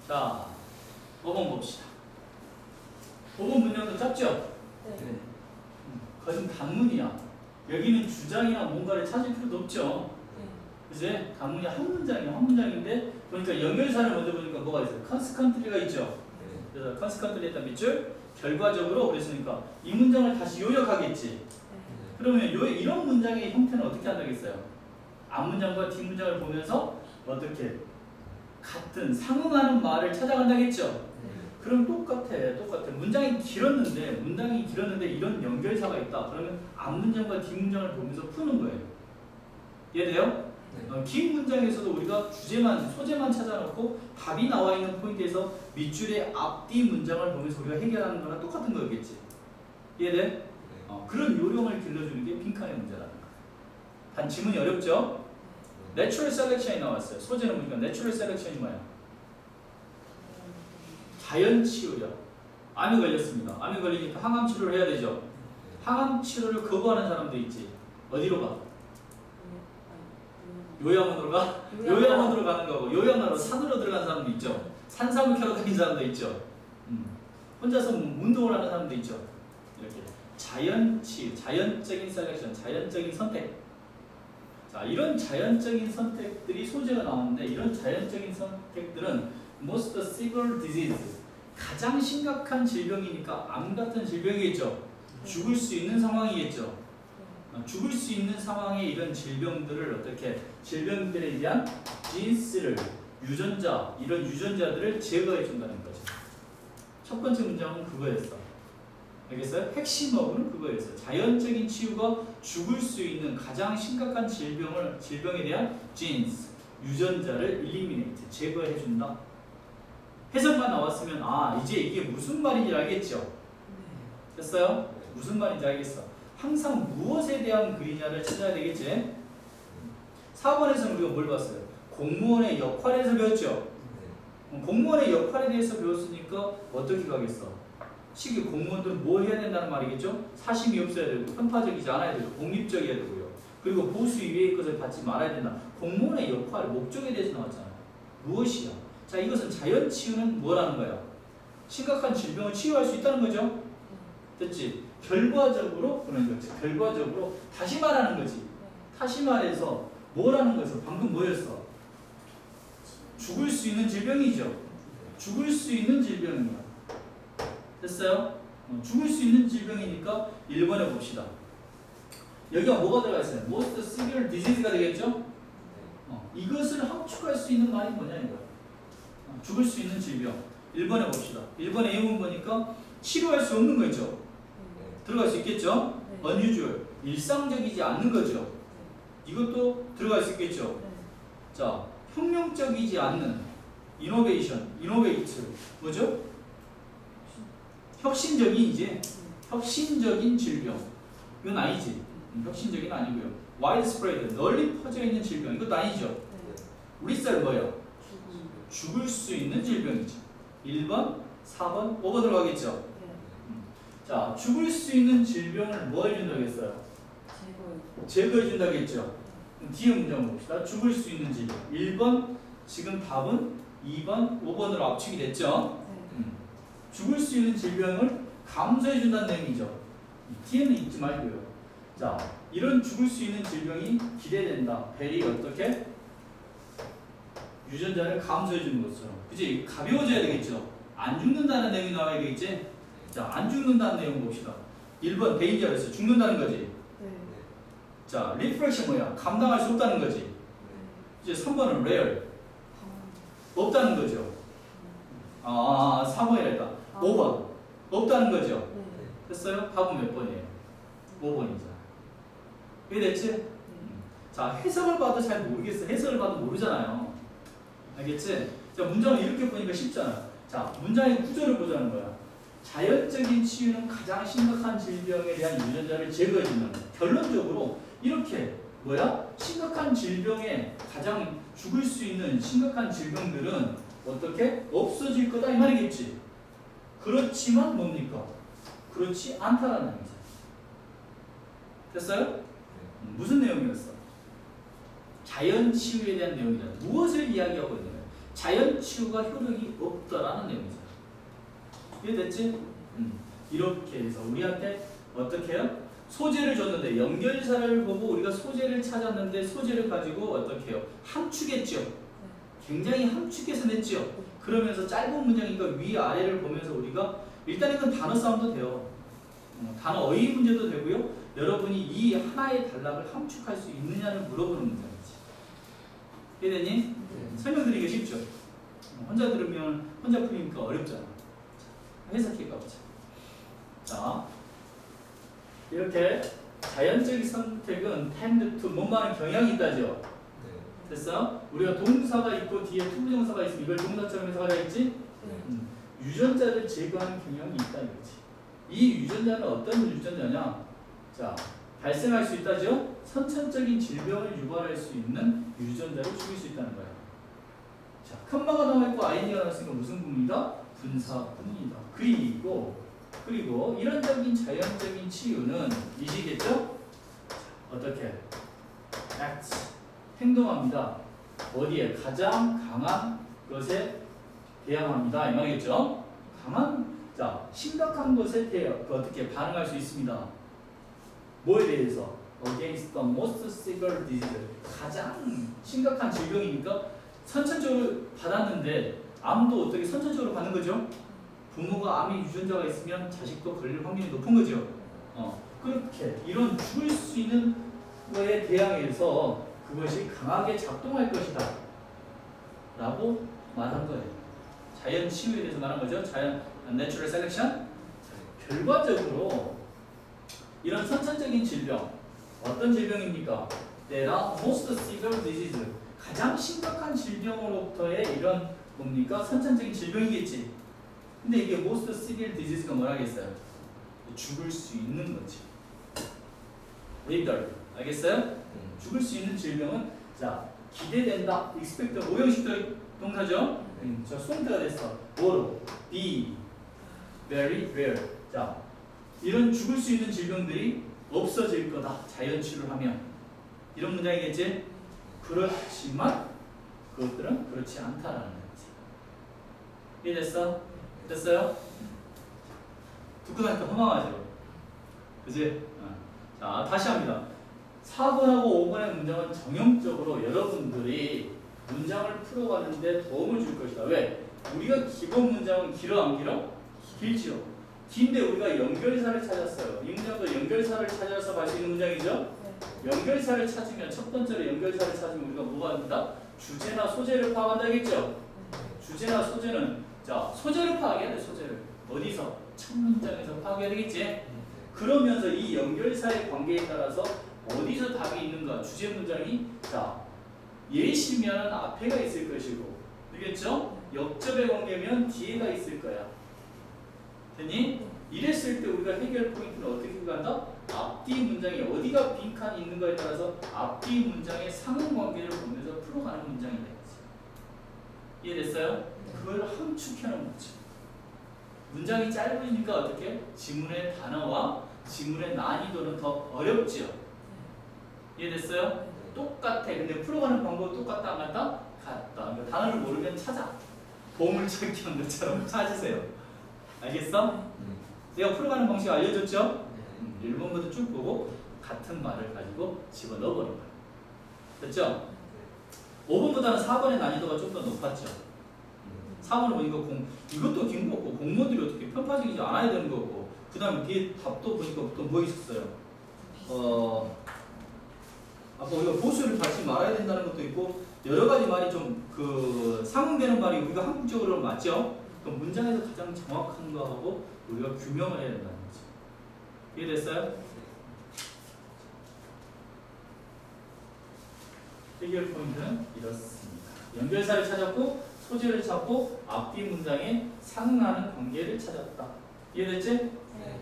자, 5번 봅시다. 5번 문장도 짧죠? 네. 거진 단문이야. 여기는 주장이나 뭔가를 찾을 필요도 없죠. 그지? 단문이 한 문장이야. 한 문장인데 보니까 연결사를 먼저 보니까 뭐가 있어요? 컨스컨트리가 있죠. 그래서 컨스컨트리에다 밑줄 결과적으로 그랬으니까 이 문장을 다시 요약하겠지. 그러면 이런 문장의 형태는 어떻게 한다겠어요? 앞문장과 뒷문장을 보면서 어떻게 같은 상응하는 말을 찾아간다겠죠. 그럼 똑같아. 문장이 길었는데 이런 연결사가 있다. 그러면 앞문장과 뒷문장을 보면서 푸는 거예요. 이해돼요? 긴 문장에서도 우리가 소재만 찾아놓고 답이 나와 있는 포인트에서 밑줄의 앞뒤 문장을 보면서 우리가 해결하는 거랑 똑같은 거겠지. 이해돼? 그런 요령을 길러주는 게 빈칸의 문제라는 거예요. 단 지문이 어렵죠? Natural Selection이 나왔어요. 소재는 보니까 Natural Selection이 뭐야? 자연 치유력. 암이 걸렸습니다. 암이 걸리니까 항암 치료를 해야 되죠. 항암 치료를 거부하는 사람도 있지. 어디로 가? 요양원으로 가? 요양원으로 가는 거고, 요양원으로 산으로 들어간 사람도 있죠. 산삼을 캐러 다니는 사람도 있죠. 혼자서 운동을 하는 사람도 있죠. 이렇게 자연 치유, 자연적인 셀렉션, 자연적인 선택. 자, 이런 자연적인 선택들이 소재가 나오는데, 이런 자연적인 선택들은 most severe disease, 가장 심각한 질병이니까 암 같은 질병이겠죠. 죽을 수 있는 상황이겠죠. 죽을 수 있는 상황의 이런 질병들을 어떻게, 질병들에 대한 진스를, 이런 유전자들을 제거해 준다는 거죠. 첫 번째 문장은 그거였어. 알겠어요? 핵심 어구는 그거였어. 자연적인 치유가 죽을 수 있는 가장 심각한 질병에 대한 진스, 유전자를 eliminate, 제거해 준다. 해석만 나왔으면 이제 이게 무슨 말인지 알겠죠? 됐어요? 무슨 말인지 알겠어. 항상 무엇에 대한 글이냐를 찾아야 되겠지? 4번에서는 우리가 뭘 봤어요? 공무원의 역할에 대해서 배웠죠? 공무원의 역할에 대해서 배웠으니까 어떻게 가겠어? 시기 공무원들은 뭐 해야 된다는 말이겠죠? 사심이 없어야 되고, 편파적이지 않아야 되고, 독립적이어야 되고요. 그리고 보수 이외의 것을 받지 말아야 된다. 공무원의 역할, 목적에 대해서 나왔잖아요. 무엇이야? 자, 이것은 자연 치유는 뭐라는 거야? 심각한 질병을 치유할 수 있다는 거죠? 됐지? 결과적으로, 결과적으로 다시 말하는 거지. 다시 말해서 뭐라는 거였어? 방금 뭐였어? 죽을 수 있는 질병이죠. 죽을 수 있는 질병이야. 됐어요? 죽을 수 있는 질병이니까 1번에 봅시다. 여기가 뭐가 들어가 있어요? Most severe disease가 되겠죠? 이것을 함축할 수 있는 말이 뭐냐 이거야. 죽을 수 있는 질병. 1번에 봅시다. 1번에 예문 보니까 치료할 수 없는 거 있죠? 들어갈 수 있겠죠? unusual. 일상적이지 않는 거죠. 이것도 들어갈 수 있겠죠? 자, 혁명적이지 않는 innovation, innovate. 뭐죠? 혁신적인 질병. 이건 아니지. 혁신적인 아니고요. widespread, 널리 퍼져 있는 질병. 이것도 아니죠. 우리쌀 뭐예요? 죽을 수 있는 질병이죠. 1번, 4번, 5번 들어가겠죠? 자, 죽을 수 있는 질병을 뭐 해준다고 했어요? 제거해준다겠죠? 뒤에 문장 봅시다. 죽을 수 있는 질병. 1번, 지금 답은 2번, 5번으로 압축이 됐죠? 죽을 수 있는 질병을 감소해준다는 내용이죠. 뒤에는 잊지 말고요. 자, 이런 죽을 수 있는 질병이 기대된다. 벨이 어떻게? 유전자를 감소해주는 것처럼. 그치? 가벼워져야 되겠죠? 안 죽는다는 내용이 나와야 되겠지? 자, 안 죽는다는 내용 봅시다. 1번 데인저였어. 죽는다는 거지? 자, 리프렉션 뭐야? 감당할 수 없다는 거지? 이제 3번은 rare. 없다는 거죠? 3번이랄까? 5번. 없다는 거죠? 됐어요? 답은 몇 번이에요? 5번이잖아. 이해됐지? 자, 해석을 봐도 잘 모르겠어. 해석을 봐도 모르잖아요. 알겠지? 자, 문장을 이렇게 보니까 쉽잖아. 자, 문장의 구조를 보자는 거야. 자연적인 치유는 가장 심각한 질병에 대한 유전자를 제거해준다는 거야. 결론적으로 이렇게 심각한 질병에 가장 죽을 수 있는 심각한 질병들은 어떻게? 없어질 거다 이 말이겠지. 그렇지만 뭡니까? 그렇지 않다라는 얘기죠. 됐어요? 무슨 내용이었어? 자연 치유에 대한 내용이잖아. 무엇을 이야기하고 있는 거야? 자연 치유가 효력이 없다라는 내용이죠. 이해됐지? 이렇게 해서 우리한테 어떻게 해요? 소재를 줬는데 연결사를 보고 우리가 소재를 찾았는데 소재를 가지고 어떻게 해요? 함축했죠. 굉장히 함축해서 냈죠. 그러면서 짧은 문장이니까 위아래를 보면서 우리가 일단 이건 단어 싸움도 돼요. 단어 어휘 문제도 되고요. 여러분이 이 하나의 단락을 함축할 수 있느냐를 물어보는 문장이지. 이해되니? 네. 설명드리기 쉽죠. 혼자 들으면 혼자 풀리니까 어렵잖아. 해석해 가보자. 자, 이렇게 자연적인 선택은 tend to 뭐만한 경향이 있다죠. 네. 됐어? 우리가 동사가 있고 뒤에 투부정사가 있으면 이걸 동사처럼 해석하자 했지? 유전자를 제거하는 경향이 있다 이거지. 이 유전자는 어떤 유전자냐? 자, 발생할 수 있다죠? 선천적인 질병을 유발할 수 있는 유전자를 죽일 수 있다는 거야. 자, 컴마가 나와있고 아이디가 나왔으니까 무슨 구문이다? 분사구문이다. 그리고 이런적인 자연적인 치유는 이시겠죠? 어떻게? act, 행동합니다. 어디에? 가장 강한 것에 대항합니다. 이 말이겠죠? 자, 심각한 것에 어떻게 반응할 수 있습니다. 뭐에 대해서? Against the most severe disease. 가장 심각한 질병이니까 선천적으로 받았는데 암도 어떻게 선천적으로 받는 거죠? 부모가 암의 유전자가 있으면 자식도 걸릴 확률이 높은 거죠. 그렇게 이런 죽을 수 있는 거에 대항해서 그것이 강하게 작동할 것이다 라고 말한 거예요. 자연 치유에 대해서 말한 거죠. 자연 Natural Selection. 결과적으로 이런 선천적인 질병, 어떤 질병입니까? There are most severe disease. 가장 심각한 질병으로부터의 이런 뭡니까? 선천적인 질병이겠지. 근데 이게 most severe disease가 뭐라겠어요? 죽을 수 있는 거지. lethal. 알겠어요? 죽을 수 있는 질병은 자 기대된다. expect 오형식도 동사죠. 자 수동태가 됐어. 뭐로? be very rare. 자 이런 죽을 수 있는 질병들이 없어질 거다. 자연 치료를 하면 이런 문장이겠지. 그렇지만 그것들은 그렇지 않다라는 거지. 이해됐어? 됐어요? 듣고 나니까 허망하죠. 그지? 자 다시 합니다. 4번하고 5번의 문장은 정형적으로 여러분들이 문장을 풀어가는데 도움을 줄 것이다. 왜? 우리가 기본 문장은 길어 안 길어? 길지요. 긴데 우리가 연결사를 찾았어요. 이 문장도 연결사를 찾아서 갈 수 있는 문장이죠. 연결사를 찾으면 첫 번째로 연결사를 찾으면 우리가 뭐가 된다? 주제나 소재를 파악한다겠죠. 주제나 소재는 자 소재를 파악해야 돼. 소재를 어디서? 첫 문장에서 파악해야 되겠지. 그러면서 이 연결사의 관계에 따라서 어디서 답이 있는가? 주제 문장이 자 예시면 앞에가 있을 것이고, 알겠죠? 역접의 관계면 뒤에가 있을 거야. 되니? 이랬을 때 우리가 해결 포인트는 어떻게 간다? 앞뒤 문장에 어디가 빈칸이 있는가에 따라서 앞뒤 문장의 상응관계를 보면서 풀어가는 문장이 되겠지. 이해됐어요? 그걸 함축해놓은 거죠. 문장이 짧으니까 어떻게? 지문의 단어와 지문의 난이도는 더 어렵죠. 이해됐어요? 똑같아. 근데 풀어가는 방법은 똑같다 안 같다? 같다. 그러니까 단어를 모르면 찾아. 보물찾기 하는 것처럼 찾으세요. 알겠어? 내가 풀어가는 방식 알려줬죠? 1번부터 쭉 보고 같은 말을 가지고 집어넣어 버린 거야. 됐죠? 5번보다는 4번의 난이도가 좀 더 높았죠. 4번은 보니까 이것도 긴 거고 공무원들이 어떻게 편파적이지 않아야 되는 거고 그 다음에 뒤에 답도 보니까 또 뭐 있었어요? 아까 우리가 보수를 받지 말아야 된다는 것도 있고 여러 가지 말이 좀 상응되는 말이 우리가 한국적으로 맞죠? 그럼 문장에서 가장 정확한 거하고 우리가 규명을 해야 된다는 거죠. 이해됐어요? 해결 포인트는 이렇습니다. 연결사를 찾았고 소재를 찾고 앞뒤 문장에 상응하는 관계를 찾았다. 이해됐지? 네.